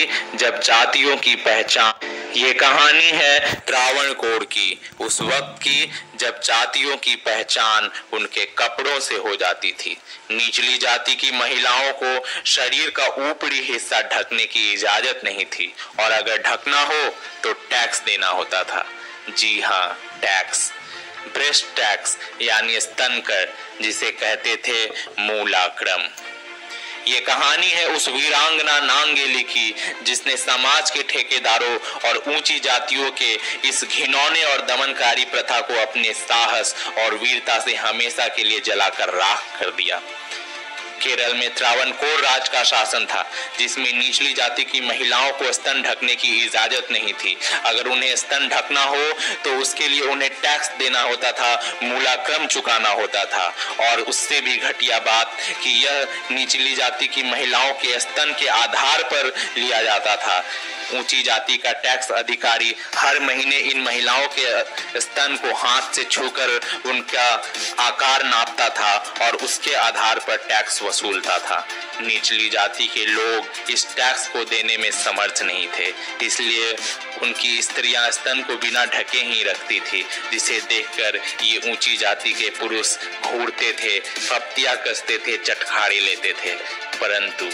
की जब जातियों की पहचान। ये कहानी है त्रावणकोर की, उस वक्त की जब जातियों की पहचान उनके कपड़ों से हो जाती थी। निचली जाति की महिलाओं को शरीर का ऊपरी हिस्सा ढकने की इजाजत नहीं थी, और अगर ढकना हो तो टैक्स देना होता था। जी हाँ, टैक्स, ब्रेस्ट टैक्स यानी स्तन कर, जिसे कहते थे मूलाक्रम। ये कहानी है उस वीरांगना नांगेली की, जिसने समाज के ठेकेदारों और ऊंची जातियों के इस घिनौने और दमनकारी प्रथा को अपने साहस और वीरता से हमेशा के लिए जलाकर राख कर दिया। केरल में त्रावणकोर राज का शासन था, जिसमें निचली जाति की महिलाओं को स्तन ढकने की इजाजत नहीं थी। अगर उन्हें स्तन ढकना हो तो उसके लिए उन्हें टैक्स देना होता था, मूलाक्रम चुकाना होता था। और उससे भी घटिया बात कि यह निचली जाति की महिलाओं के स्तन के आधार पर लिया जाता था। ऊंची जाति का टैक्स अधिकारी हर महीने इन महिलाओं के स्तन को हाथ से छूकर उनका आकार नापता था और उसके आधार पर टैक्स वसूलता था। निचली जाति के लोग इस टैक्स को देने में समर्थ नहीं थे, इसलिए उनकी स्त्रियां स्तन को बिना ढके ही रखती थी, जिसे देखकर ये ऊंची जाति के पुरुष घूरते थे, फप्तियां कसते थे, चटखारे लेते थे। परंतु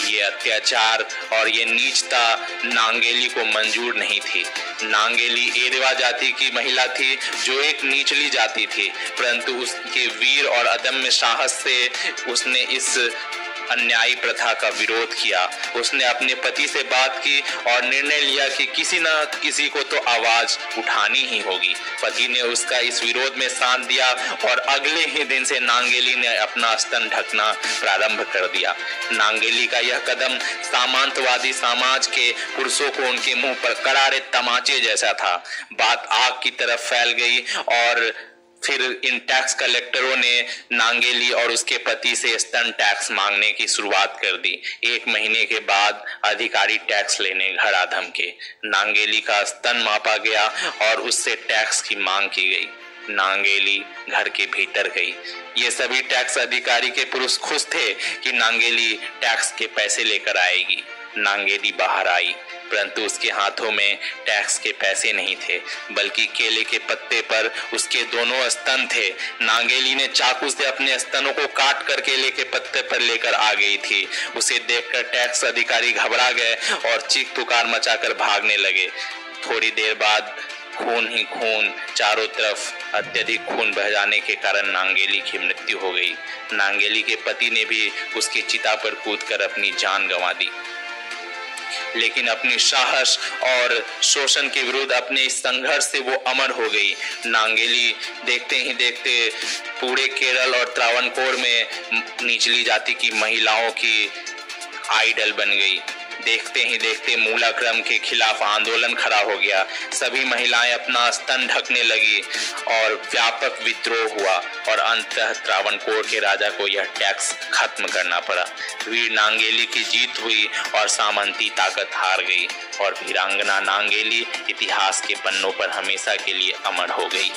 ये अत्याचार और ये नीचता नांगेली को मंजूर नहीं थी। नांगेली एरवा जाति की महिला थी, जो एक निचली जाति थी, परंतु उसके वीर और अदम्य साहस से उसने इस अन्यायी प्रथा का विरोध किया। उसने अपने पति से बात की और निर्णय लिया कि किसी न किसी को तो आवाज उठानी ही होगी। पति ने उसका इस विरोध में साथ दिया और अगले ही दिन से नांगेली ने अपना स्तन ढकना प्रारंभ कर दिया। नांगेली का यह कदम सामंतवादी समाज के पुरुषों को उनके मुंह पर करारे तमाचे जैसा था। बात आग की तरफ फैल गई और फिर इन टैक्स कलेक्टरों ने नांगेली और उसके पति से स्तन टैक्स मांगने की शुरुआत कर दी। एक महीने के बाद अधिकारी टैक्स लेने घर आ धमके। नांगेली का स्तन मापा गया और उससे टैक्स की मांग की गई। नांगेली घर के भीतर गई। ये सभी टैक्स अधिकारी के पुरुष खुश थे कि नांगेली टैक्स के पैसे लेकर आएगी। नांगेली बाहर आई, परंतु उसके हाथों में टैक्स के पैसे नहीं थे, बल्कि केले के पत्ते पर उसके दोनों स्तन थे। नांगेली ने चाकू से अपने स्तनों को काट कर केले के पत्ते पर लेकर आ गई थी। उसे देखकर टैक्स अधिकारी घबरा गए और चीख पुकार मचाकर भागने लगे। थोड़ी देर बाद खून ही खून, चारों तरफ अत्यधिक खून बह जाने के कारण नांगेली की मृत्यु हो गई। नांगेली के पति ने भी उसकी चिता पर कूदकर अपनी जान गंवा दी, लेकिन अपनी साहस और शोषण के विरुद्ध अपने इस संघर्ष से वो अमर हो गई। नांगेली देखते ही देखते पूरे केरल और त्रावणकोर में निचली जाति की महिलाओं की आइडल बन गई। देखते ही देखते मूलाक्रम के खिलाफ आंदोलन खड़ा हो गया। सभी महिलाएं अपना स्तन ढकने लगी और व्यापक विद्रोह हुआ और अंततः त्रावणकोर के राजा को यह टैक्स खत्म करना पड़ा। वीर नांगेली की जीत हुई और सामंती ताकत हार गई और वीरांगना नांगेली इतिहास के पन्नों पर हमेशा के लिए अमर हो गई।